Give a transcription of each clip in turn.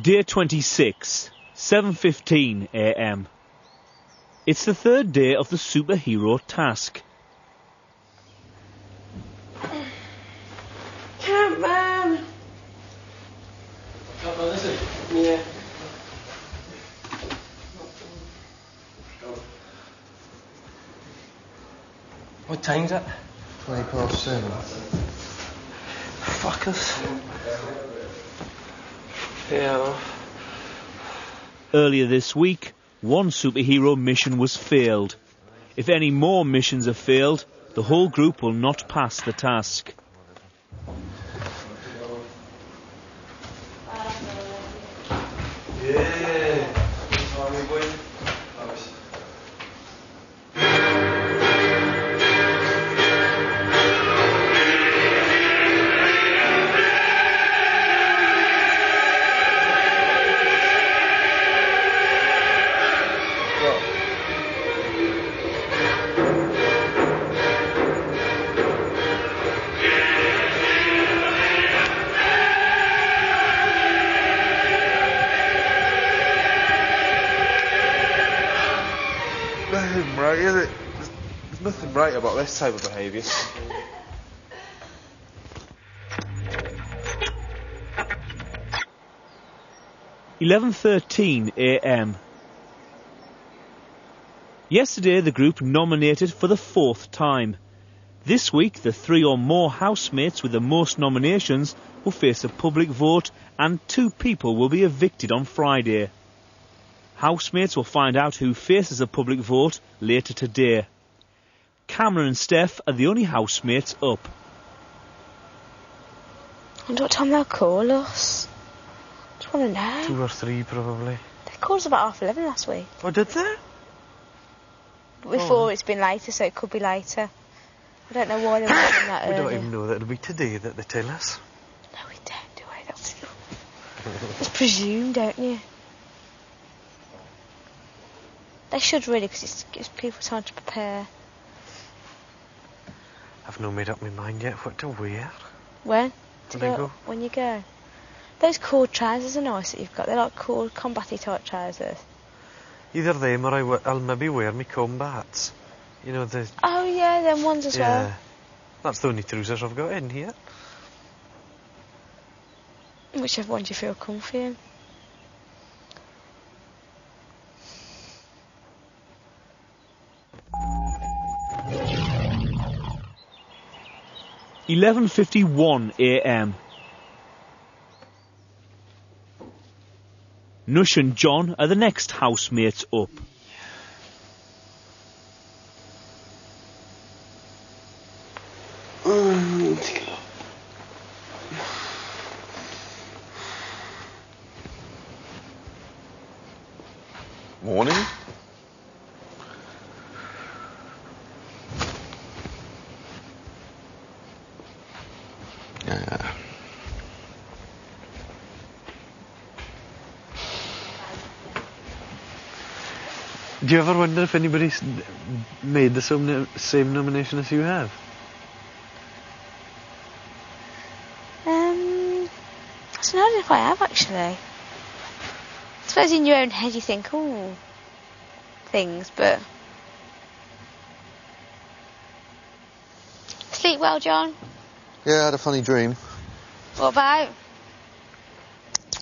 Day 26, 7:15 a.m. It's the third day of the superhero task. Campman! Campman, is it? Yeah. What time's it? 7:20. Fuckers. Yeah. Earlier this week, one superhero mission was failed. If any more missions are failed, the whole group will not pass the task. Nothing right, is it? There's nothing right about this type of behaviour. (11:13 a.m) Yesterday the group nominated for the fourth time. This week the 3 or more housemates with the most nominations will face a public vote and 2 people will be evicted on Friday. Housemates will find out who faces a public vote later today. Cameron and Steph are the only housemates up. I wonder what time they'll call us. I just want to know. 2 or 3 probably. They called us about 11:30 last week. Oh, did they? Before it's been later, so it could be later. I don't know why they're working that We early. don't even know that it'll be today that they tell us. No, we don't, do we? That's just presume, don't you? They should really, because it gives people time to prepare. I've not made up my mind yet what to wear. When? When I go. When you go. Those cord trousers are nice that you've got. They're like cord combat-y type trousers. Either them or I'll maybe wear my combats. You know, the... Oh, yeah, them ones as well. Yeah. That's the only trousers I've got in here. Whichever ones you feel comfy in. (11:51 a.m) Nush and John are the next housemates up. Morning. Do you ever wonder if anybody's made the same nomination as you have? I don't know if I have, actually. I suppose in your own head you think, oh, things, but... Sleep well, John? Yeah, I had a funny dream. What about?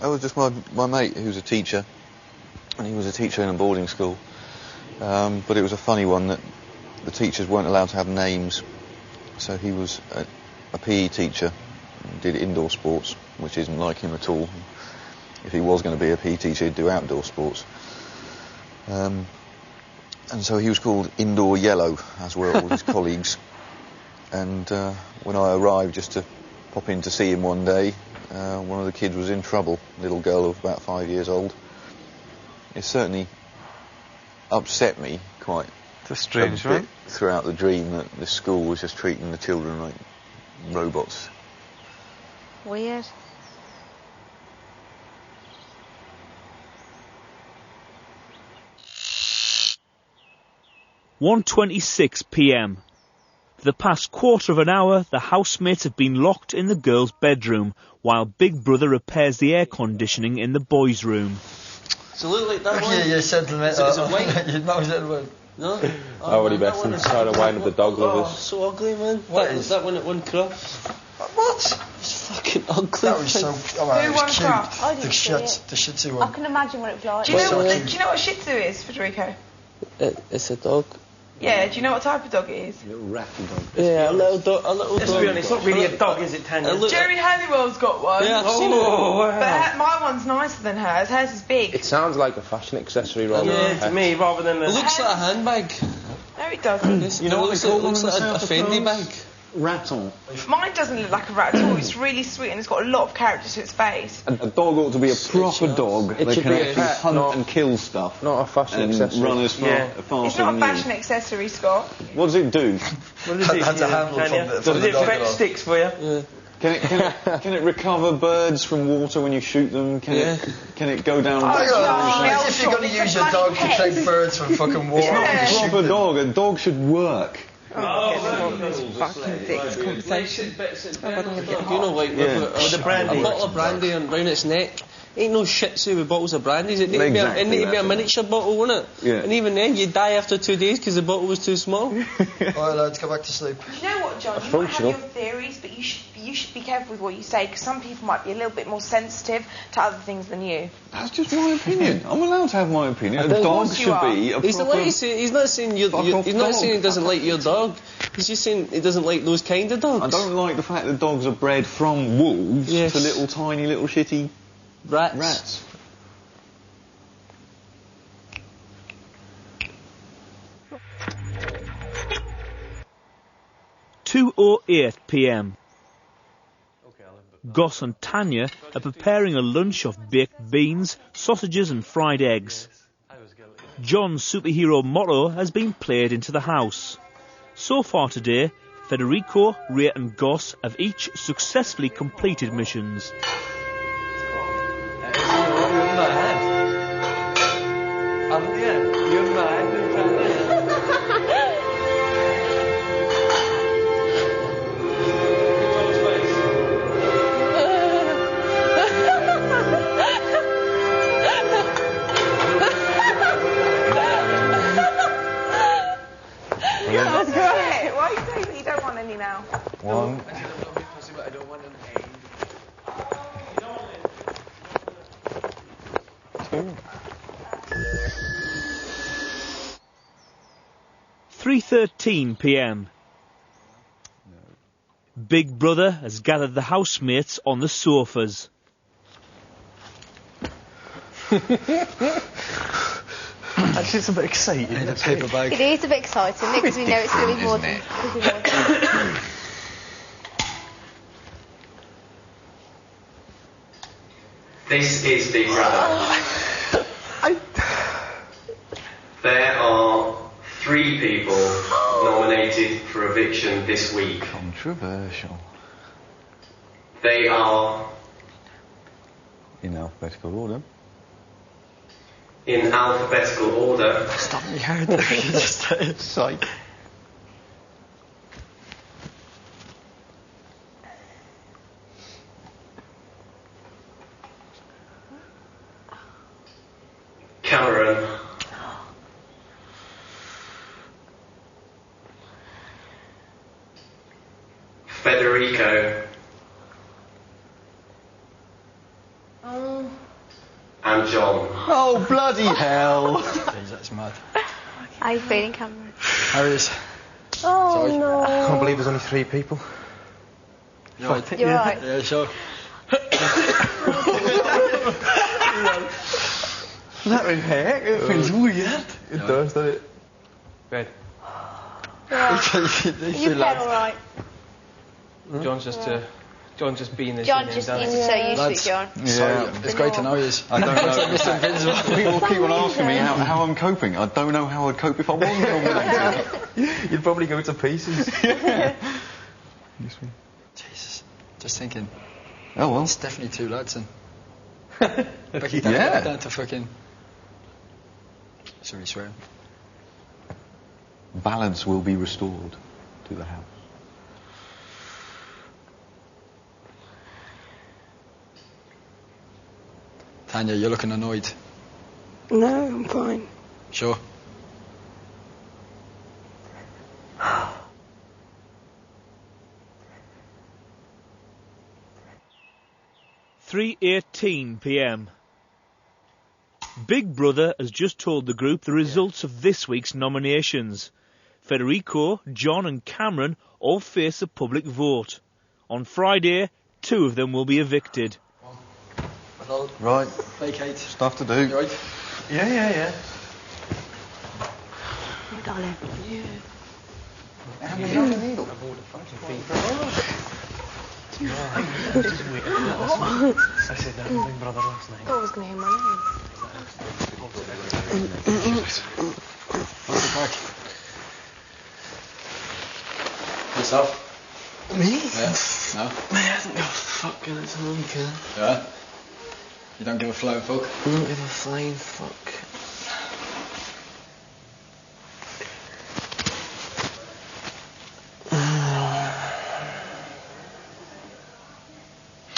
I was just my mate who's a teacher, and he was a teacher in a boarding school. But it was a funny one that the teachers weren't allowed to have names. So he was a PE teacher, did indoor sports, which isn't like him at all. If he was going to be a PE teacher, he'd do outdoor sports. And so he was called Indoor Yellow, as were all his colleagues. And when I arrived just to pop in to see him one day, one of the kids was in trouble, a little girl of about 5 years old. It certainly upset me quite a bit throughout the dream that the school was just treating the children like robots. Weird. 1:26 p.m. For the past quarter of an hour, the housemates have been locked in the girls' bedroom, while Big Brother repairs the air conditioning in the boys' room. Does it look like that one? Yeah, you're sentimental. Is it white? You're not sentimental. No? Oh, what he man, best that one and is- trying to wind up the dog Oh, lovers. so ugly, man. What That is? was that one at one cross. What? It's fucking ugly. That was so... Oh, man, Who it won was cute. craft? I didn't see it. The Shih Tzu I one. can imagine what it was like. Do you know So what? cute. Do you know what Shih Tzu is, Federico? It's a dog. Yeah. Do you know what type of dog it is? Little ratty dog. Yeah, a little dog. A little Let's dog. be honest, it's not really a dog, is it, Tanya? Jerry Halliwell's got one. Yeah, I've seen it. But my one's nicer than hers. Hers is big. It sounds like a fashion accessory rather than a Yeah, to pet. me, rather than a... It looks like a handbag. No, it doesn't. You know what they call them looks in the like a south of Fendi France? bag. Raton. Mine doesn't look like a rat at all. It's really sweet and it's got a lot of character to its face. A dog ought to be a proper dog It that should can be a actually pet, hunt not- and kill stuff. Not a fashion and accessory. run as Yeah. It's faster not a than fashion accessory, Scott. you. What does it do? What is it? That's a handle Tanya? from Does the it dog fetch dog. sticks for you? Yeah. Can it recover birds from water when you shoot them? Can it go down? Oh, Hang God. on, Yeah, as if you're going to it's use a your dog bloody to pet. take birds from fucking water. Yeah. and shoot Proper them. dog. A dog should work. Fucking dicks conversation. You know, like Yeah. with the brandy. a bottle of brandy round its neck. Ain't no Shih Tzu with bottles of brandies. It need Exactly, to be a that's it. miniature bottle, wouldn't it? Yeah. And even then, you'd die after 2 days because the bottle was too small. Alright, lads, go back to sleep. You know what, John? You might have your theories, but you should be careful with what you say because some people might be a little bit more sensitive to other things than you. That's just my opinion. I'm allowed to have my opinion. A dog course you should are. be a He's proper... he's not saying he's not dog. saying he doesn't like your dog. He's just saying he doesn't like those kind of dogs. I don't like the fact that dogs are bred from wolves Yes. to little tiny little shitty Rats. rats. (2:08 p.m. Goss and Tanya are preparing a lunch of baked beans, sausages and fried eggs. John's superhero motto has been played into the house. So far today, Federico, Ray and Goss have each successfully completed missions. That's great. Why are you saying that you don't want any now? One. I don't want an 3:13 p.m. Big Brother has gathered the housemates on the sofas. Actually, it's a bit exciting. In a paper bag. It is a bit exciting because we know it's going to be more than... This is Big Brother. There are 3 people nominated for eviction this week. Controversial. They are, In alphabetical order. in alphabetical order, Stop me hard. Just Psych. Cameron, Federico, and John. Oh, bloody hell. Jeez, that's mad. How are you feeling, Cameron? How is? Oh, Sorry. no. I can't believe there's only 3 people. You're right. You're right. Yeah, sure. That would hurt. It feels weird. It does, doesn't it? Red. Are you feeling lads. all right? John's just being this. John just needs to so used to it, Lads. John. Sorry, it's great to know you. I don't know. People keep on asking me how I'm coping. I don't know how I'd cope if I wasn't nominated. You'd probably go to pieces. Jesus. Just thinking. Oh well. It's definitely 2 lads then. Becky, down to fucking... Sorry, swearing. balance will be restored to the house. Tanya, you're looking annoyed. No, I'm fine. Sure. (3:18 p.m) Big Brother has just told the group the results of this week's nominations. Federico, John and Cameron all face a public vote. On Friday, 2 of them will be evicted. Right. Vacate. Stuff to do. You right? Yeah. Oh, darling. How many on the needle? I said that to Big Brother last night. I thought I was going to hear my name. What's the crack? Yourself? Me? Yeah? No? I don't give a fuck, and it's all good. Yeah? You don't give a flying fuck? I don't give a flying fuck.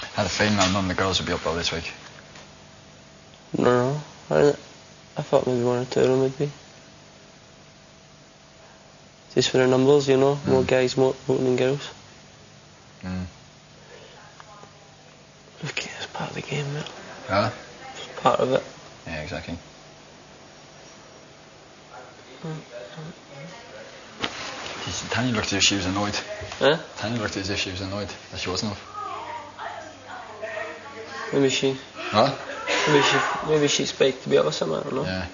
I had a feeling that none of the girls would be up all this week. No, I thought maybe 1 or 2 of them would be. Just for the numbers, you know, more guys voting than girls. Okay, it's part of the game, mate. Yeah? It's part of it. Yeah, exactly. Tanya looked as if she was annoyed. Huh? Tanya looked as if she was annoyed that she wasn't up. Maybe she... What? Maybe she expected to be up or something, I don't know. Yeah.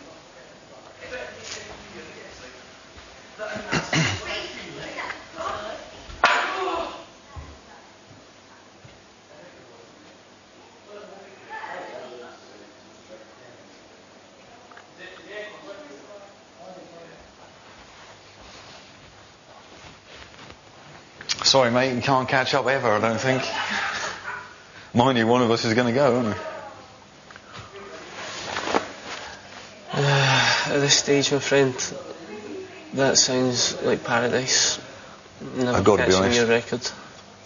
Sorry, mate, you can't catch up ever, I don't think. Mind you, one of us is going to go, aren't we? At this stage, my friend, that sounds like paradise. Never I've got to be catching honest. your record.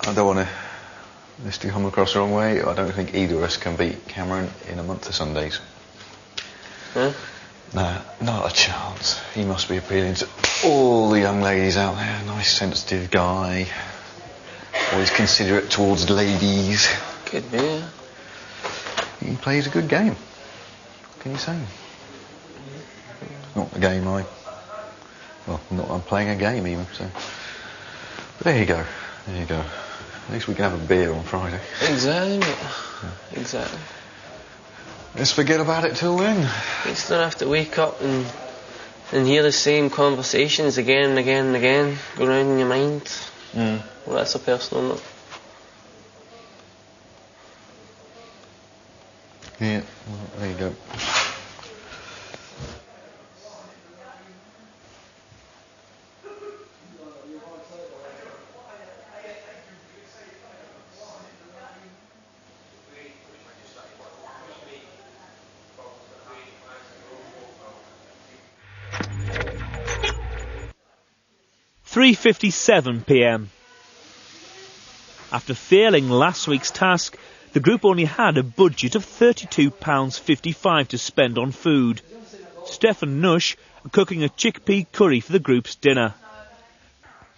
I don't want this to come across the wrong way. I don't think either of us can beat Cameron in a month of Sundays. Huh? No, not a chance. He must be appealing to all the young ladies out there. Nice, sensitive guy. Always considerate towards ladies. Could be, yeah. He plays a good game. What can you say? Not the game I'm playing a game even, so. But there you go. At least we can have a beer on Friday. Exactly, mate. Yeah. Exactly. Let's forget about it till then. You just don't have to wake up and hear the same conversations again and again and again go round in your mind. Well, that's a personal note. Yeah, well, there you go. (3:57 p.m) After failing last week's task, the group only had a budget of £32.55 to spend on food. Steph and Nush are cooking a chickpea curry for the group's dinner.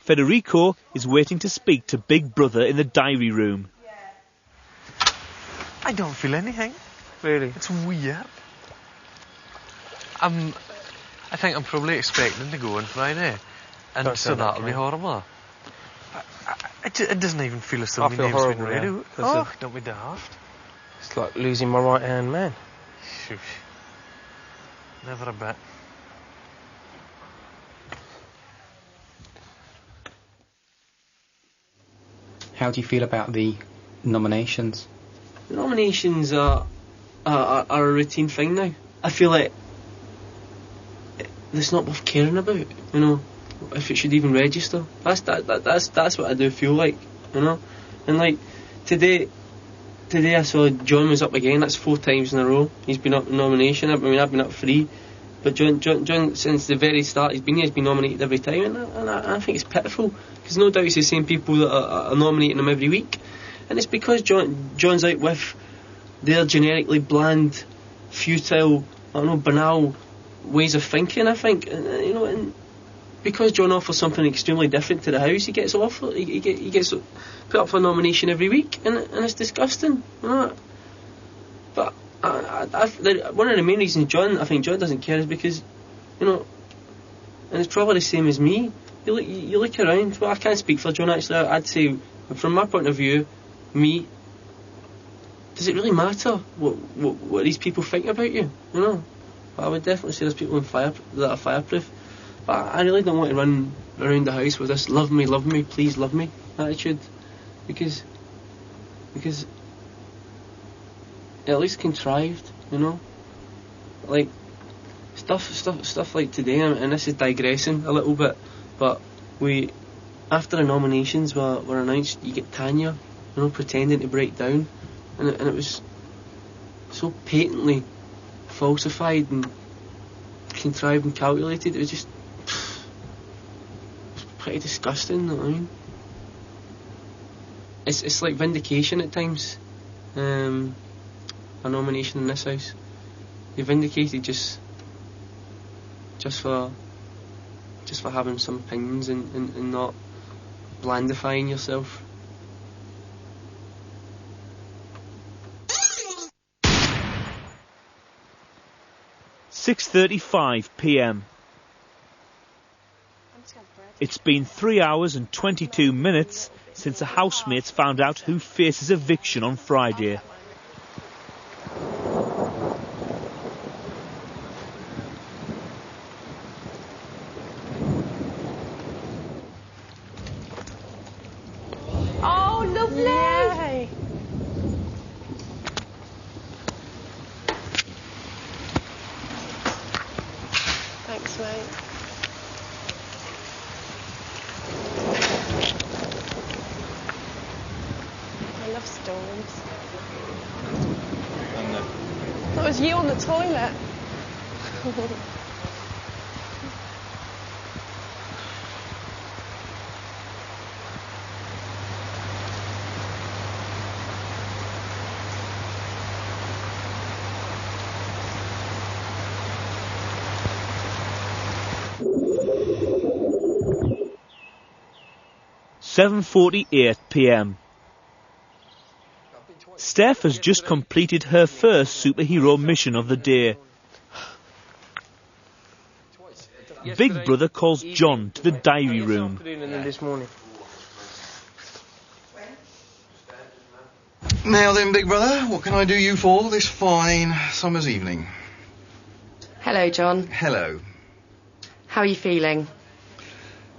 Federico is waiting to speak to Big Brother in the diary room. I don't feel anything. Really? It's weird. I think I'm probably expecting to go on Friday. And Don't so say that, that'll be mate. horrible. It doesn't even feel as though I my feel name's been horrible read now, out. 'cause Oh, of- don't be daft. It's like losing my right hand man. Shush. Never a bit. How do you feel about the nominations? The nominations are a routine thing now. I feel like it's not worth caring about, you know, if it should even register. That's what I do feel like, you know. And like today I saw John was up again. That's 4 times in a row he's been up in nomination. I've been up 3. But John, since the very start, he's been nominated every time, and I think it's pitiful, because no doubt it's the same people that are nominating him every week, and it's because John's out with their generically bland, futile, banal ways of thinking. I think, and because John offers something extremely different to the House, he gets put up for nomination every week, and it's disgusting. But one of the main reasons I think John doesn't care is because, and it's probably the same as me. You look around. Well, I can't speak for John actually. I'd say, from my point of view, does it really matter what these people think about you? But I would definitely say there's people that are fireproof. But I really don't want to run around the house with this love me, please love me attitude, because at least contrived, like stuff like today, and this is digressing a little bit, but after the nominations were announced, you get Tanya, pretending to break down, and it was so patently falsified and contrived and calculated. It was just pretty disgusting, you know what I mean? It's like vindication at times. A nomination in this house, you're vindicated just for having some opinions and not blandifying yourself. .35 p.m. It's been 3 hours and 22 minutes since the housemates found out who faces eviction on Friday. Oh, lovely! Yay. Thanks, mate. I love storms. That was you on the toilet. .48 p.m. Steph has just completed her first superhero mission of the day. Big Brother calls John to the diary room. Now then, Big Brother, what can I do you for this fine summer's evening? Hello, John. Hello. How are you feeling?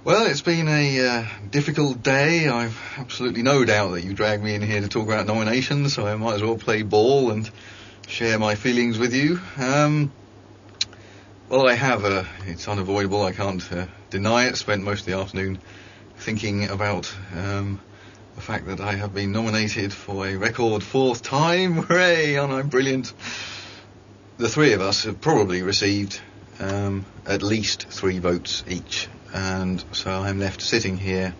Well, it's been a difficult day. I've absolutely no doubt that you dragged me in here to talk about nominations, so I might as well play ball and share my feelings with you. Well, I have, it's unavoidable, I can't deny it, spent most of the afternoon thinking about the fact that I have been nominated for a record 4th time. Hooray, aren't I brilliant? The three of us have probably received at least 3 votes each. And so I'm left sitting here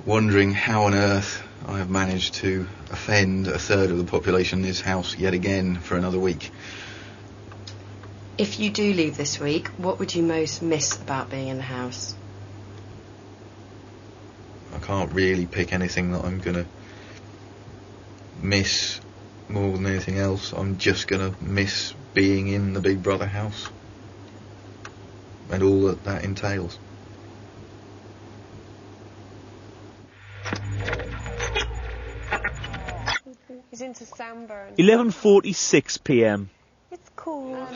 wondering how on earth I have managed to offend a third of the population in this house yet again for another week. If you do leave this week, what would you most miss about being in the house? I can't really pick anything that I'm going to miss more than anything else. I'm just going to miss being in the Big Brother house and all that entails. He's into samba. 11:46 p.m. It's cool.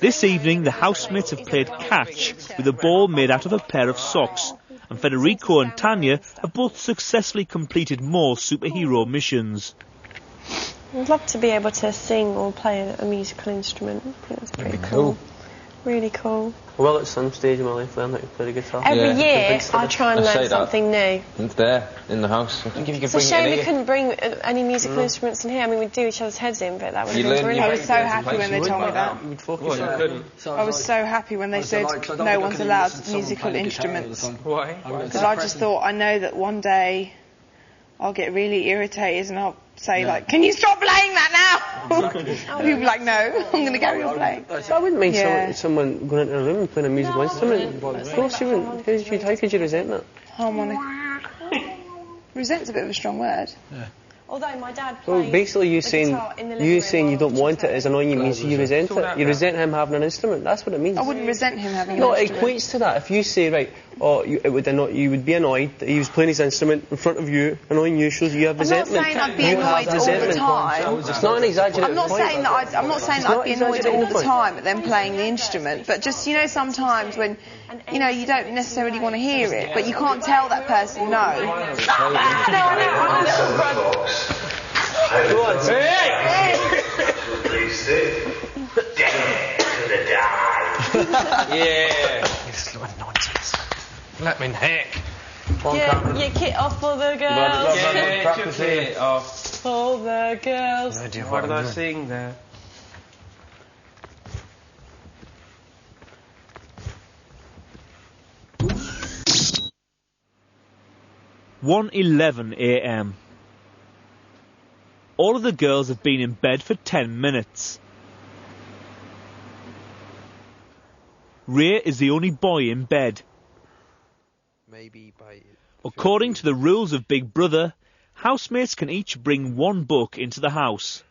This evening, the housemates have played catch with a ball made out of a pair of socks, and Federico and Tanya have both successfully completed more superhero missions. I'd love to be able to sing or play a musical instrument. I think that's pretty cool. Really cool. Well, at some stage in my life, learned how to play the guitar. Every year, I try and I say learn that. something new. It's there, in the house. I think if you could It's a bring shame it we in couldn't bring any musical instruments in here. I mean, we'd do each other's heads in, but that would have been brilliant. I was so happy when they told me that. You'd focus Well, you on couldn't. I was so happy when they said no one's allowed musical instruments. Why? Because I just thought, I know that one day I'll get really irritated and I'll say, like, can you stop playing that now? And people are like, no, I'm going to carry on playing. I wouldn't mind Yeah. someone going into a room and playing a musical instrument. Of course you wouldn't. How could you resent that? Harmonic. Resent's a bit of a strong word. Although my dad Well, played basically you the saying guitar in the living room you while don't want it is annoying you means you resent it. You resent him having an instrument. That's what it means. I wouldn't resent him having No, an it instrument. equates to that. If you say, right, you would be annoyed that he was playing his instrument in front of you, annoying you shows you have I'm not resentment. saying I'd be You have annoyed all the resentment. time. It's not an exaggerated I'm not point. saying that I'm not saying It's that not I'd be annoyed all exaggerated the point. time at them playing the instrument, but just, you know, sometimes when, you know, you don't necessarily want to hear it, but you can't tell that person no. Go on, Please sit. Dead to the die. Yeah. This little nonsense. Let me heck. Get your kit off for the girls. Practice it off. For the girls. What did I sing there? – 1:11 a.m. All of the girls have been in bed for 10 minutes. Ray is the only boy in bed. According to the rules of Big Brother, housemates can each bring one book into the house.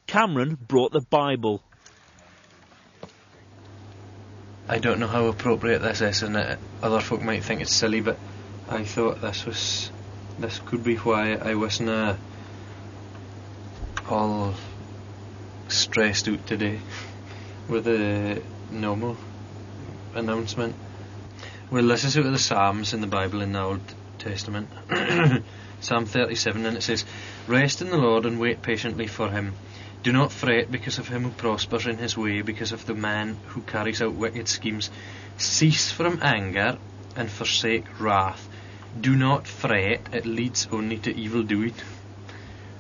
Cameron brought the Bible. I don't know how appropriate this is, and other folk might think it's silly, but I thought this could be why I wasn't all stressed out today with the normal announcement. Well, this is out of the Psalms in the Bible in the Old Testament. Psalm 37, and it says, "Rest in the Lord and wait patiently for him. Do not fret because of him who prospers in his way, because of the man who carries out wicked schemes. Cease from anger and forsake wrath. Do not fret, it leads only to evil doing."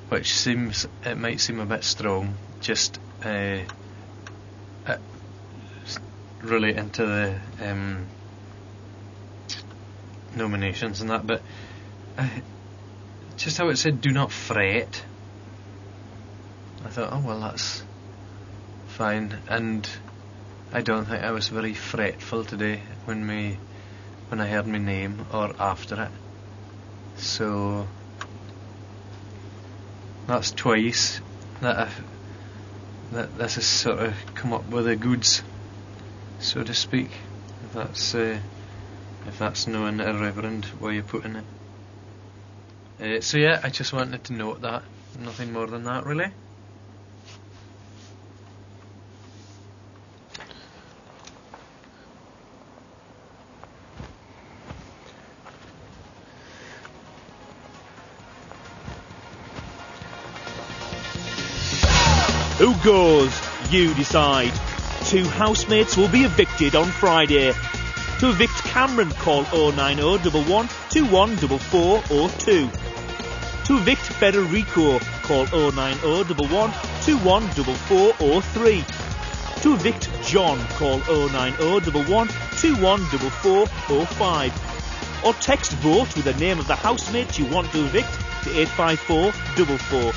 Which might seem a bit strong, just relating to the nominations and that, but just how it said "do not fret," I thought, oh well, that's fine. And I don't think I was very fretful today when I heard my name or after it. So that's twice that this has sort of come up with the goods, so to speak. If that's knowing irreverent way of putting it. So yeah, I just wanted to note that. Nothing more than that, really. Who goes? You decide. 2 housemates will be evicted on Friday. To evict Cameron, call 09011 214402. To evict Federico, call 09011 214403. To evict John, call 09011 214405. Or text vote with the name of the housemate you want to evict to 85444.